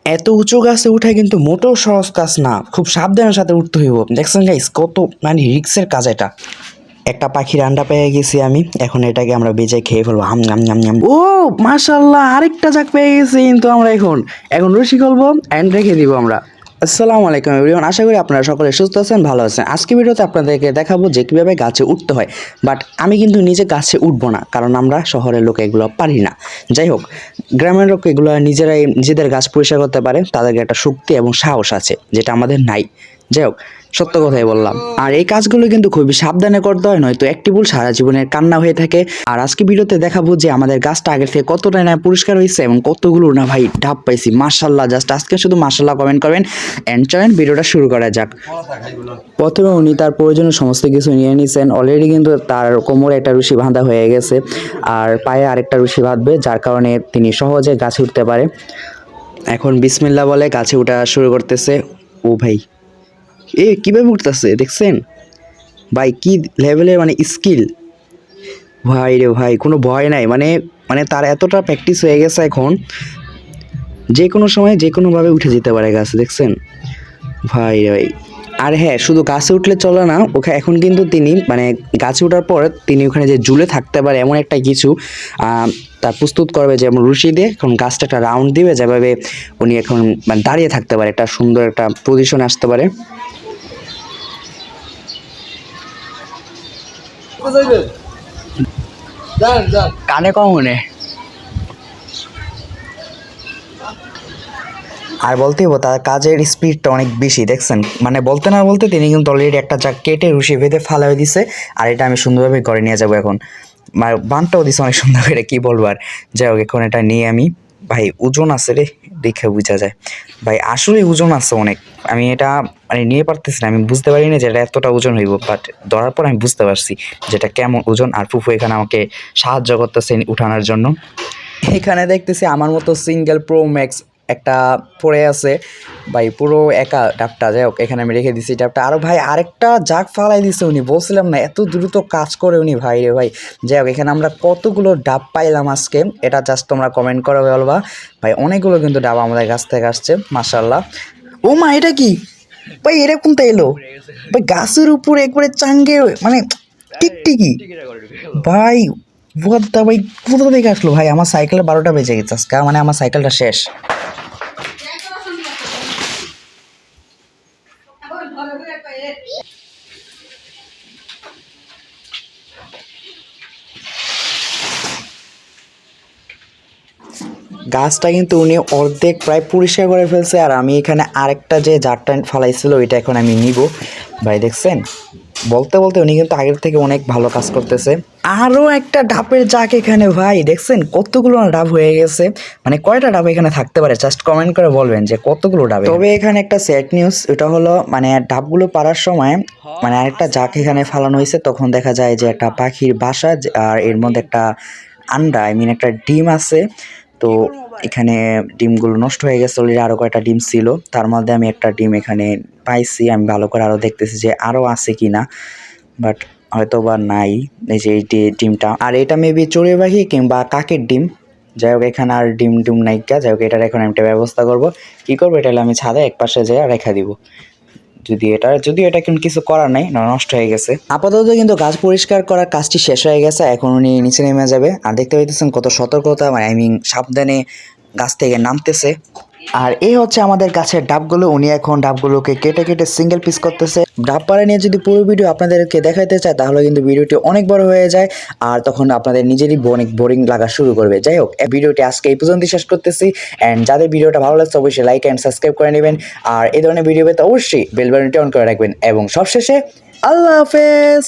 এত উঁচু গাছে উঠা কিন্তু মোটেও সহজ কাজ না, খুব সাবধানের সাথে উঠতে হইব। দেখছেন গাইস কত মানে রিক্সের কাজ এটা। একটা পাখির আন্ডা পেয়ে গেছি আমি, এখন এটাকে আমরা বেজে খেয়ে ফেলবো। হাম নাম নাম নাম। ও মাশাআল্লাহ, আরেকটা জাক পেয়ে গেছি কিন্তু আমরা এখন এখন রশি খুলবো এন্ড রেখে দিব আমরা। আসসালামু আলাইকুম এভরিওয়ান, আশা করি আপনারা সকলে সুস্থ আছেন, ভালো আছেন। আজকে ভিডিওতে আপনাদেরকে দেখাবো যে কিভাবে গাছে উঠতে হয়। বাট আমি কিন্তু নিজে গাছে উঠবো না, কারণ আমরা শহরের লোক এগুলো পারি না। যাই হোক, গ্রামের লোক এগুলো নিজেরাই নিজেদের গাছ পরিষ্কার করতে পারে, তাদেরকে একটা শক্তি এবং সাহস আছে যেটা আমাদের নাই। যাই হোক, সত্য কথাই বললাম। আর এই কাজগুলো কিন্তু খুবই সাবধানে করতে হয়, নয়তো একটি ভুল সারা জীবনের কান্না হয়ে থাকে। আর আজকে ভিডিওতে দেখাবো যে আমাদের গাছটা আগের থেকে কতটা না পরিষ্কার হয়েছে এবং কতগুলো না ভাই ডাব পাইছি। মাশাআল্লাহ, জাস্ট আজকে শুধু মাশাআল্লাহ কমেন্ট করবেন। এন্ড চলেন ভিডিওটা শুরু করা যাক। প্রথমে উনি তার প্রয়োজনীয় সমস্ত কিছু নিয়ে নিয়েছেন। অলরেডি কিন্তু তার কোমরে একটা রশি বাঁধা হয়ে গেছে, আর পায়ে আরেকটা রশি বাঁধবে, যার কারণে তিনি সহজে গাছে উঠতে পারে। এখন বিসমিল্লাহ বলে গাছে উঠা শুরু করতেছে। ও ভাই, কিভাবে উঠতেছে দেখছেন ভাই, কি লেভেলের মানে স্কিল ভাই রে ভাই, কোনো ভয় নাই। মানে মানে তার এতটা প্র্যাকটিস হয়ে গেছে, এখন যে কোনো সময় যে কোনোভাবে উঠে যেতে পারে গাছে, দেখছেন ভাই রে ভাই। আর হ্যাঁ, শুধু গাছে উঠলে চলে না, ওখানে এখন কিন্তু তিনি মানে গাছে ওঠার পর তিনি ওখানে যে ঝুলে থাকতে পারে এমন একটা কিছু তার প্রস্তুত করবে, যেমন রশি দিয়ে এখন গাছটা একটা রাউন্ড দিবে, যেভাবে উনি এখন মানে দাঁড়িয়ে থাকতে পারে, একটা সুন্দর একটা পজিশনে আসতে পারে। কানে কম মনে। আর বলতেই হবো তার কাজের স্পিডটা অনেক বেশি, দেখছেন মানে বলতে না বলতে তিনি কিন্তু অলরেডি একটা যা কেটে রুশি বেঁধে ফালাই দিছে। আর এটা আমি সুন্দরভাবে ঘরে নিয়ে যাবো এখন। বানটাও দিছে অনেক সুন্দর করে, কি বলবো আর। যাই হোক, এখন এটা নিয়ে আমি, ভাই ওজন আছে রে, দেখে বোঝা যায় ভাই, আসলে ওজন আছে অনেক। আমি এটা মানে নিয়ে পারতেছি না, আমি বুঝতে পারি না যে এটা এতটা ওজন হইব, বাট ধরার পর আমি বুঝতে পারছি যেটা কেমন ওজন। আর ফুফু এখানে আমাকে সাহায্য করতেছে উঠানোর জন্য। এখানে দেখতেছি আমার মতো সিঙ্গেল প্রো ম্যাক্স একটা পড়ে আছে ভাই, পুরো একা ডাবটা। যাই হোক, এখানে আমি রেখে দিছি ডাবটা। আরও ভাই আরেকটা জাগ ফালাই দিছে উনি, বলছিলাম না এত দ্রুত কাজ করে উনি ভাই রে ভাই। যাই হোক, এখানে আমরা কতগুলো ডাব পাইলাম আজকে, এটা জাস্ট তোমরা কমেন্ট করে বলবা ভাই। অনেকগুলো কিন্তু ডাব আমাদের গাছ থেকে আসছে মাশাআল্লাহ। ও মা, এটা কি ভাই, এরকম তো এলো ভাই গাছের উপরে একবারে চাঙ্গে, মানে টিকটিকি ভাই। দা ভাই, কোথা থেকে আসলো ভাই? আমার সাইকেলের 12টা বেজে গেছে আজকে, মানে আমার সাইকেলটা শেষ। গাছটা কিন্তু উনি অর্ধেক প্রায় পরিষ্কার করে ফেলছে, আর আমি এখানে আরেকটা যে জারটা ফালাইছিল ওইটা এখন আমি নিব ভাই। দেখছেন, বলতে বলতে উনি কিন্তু আগের থেকে অনেক ভালো কাজ করতেছে। আরও একটা ডাবের জাক এখানে ভাই, দেখছেন কতগুলো ডাব হয়ে গেছে। মানে কয়টা ডাব এখানে থাকতে পারে জাস্ট কমেন্ট করে বলবেন যে কতগুলো ডাব। তবে এখানে একটা স্যাড নিউজ, ওটা হলো মানে ডাবগুলো পাড়ার সময় মানে আরেকটা জাক এখানে ফালানো হয়েছে, তখন দেখা যায় যে একটা পাখির বাসা, আর এর মধ্যে একটা আন্ডা, আই মিন একটা ডিম আছে। তো এখানে ডিমগুলো নষ্ট হয়ে গেছে অলরেডি, আরও কয়েকটা ডিম ছিল, তার মধ্যে আমি একটা ডিম এখানে পাইছি। আমি ভালো করে আরও দেখতেছি যে আরও আছে কি না, বাট হয়তো বা নাই। এই যে এই ডিমটা, আর এটা মেবি চড়ুই পাখি কিংবা কাকের ডিম। যাই হোক, এখানে আর ডিম টিম নাইকা। যাই হোক, এটার এখন আমি একটা ব্যবস্থা করবো। কী করবো, এটা আমি ছাদে এক পাশে যেয়ে রেখা দিব। যদিও এটা কিন্তু কিছু করার নাই, নষ্ট হয়ে গেছে। আপাতত কিন্তু গাছ পরিষ্কার করার কাজটি শেষ হয়ে গেছে, এখন উনি নিচে নেমে যাবে। আর দেখতে পাইতেছেন কত সতর্কতা, মানে আই মিন সাবধানে গাছ থেকে নামতেছে। আর এই হচ্ছে আমাদের গাছের ডাবগুলো, উনি এখন ডাবগুলোকে কেটে কেটে সিঙ্গেল পিস করতেছে। ডাব পাড়া নিয়ে যদি পুরো ভিডিও আপনাদেরকে দেখাতে চায় তাহলে কিন্তু ভিডিওটি অনেক বড় হয়ে যায়, আর তখন আপনাদের নিজেরই অনেক বোরিং লাগা শুরু করবে। যাই হোক, ভিডিওটি আজকে এই পর্যন্তই শেষ করতেছি। অ্যান্ড যাদের ভিডিওটা ভালো লাগছে অবশ্যই লাইক অ্যান্ড সাবস্ক্রাইব করে নেবেন, আর এই ধরনের ভিডিও পেতে অবশ্যই বেল বাটনটি অন করে রাখবেন। এবং সবশেষে আল্লাহ হাফেজ।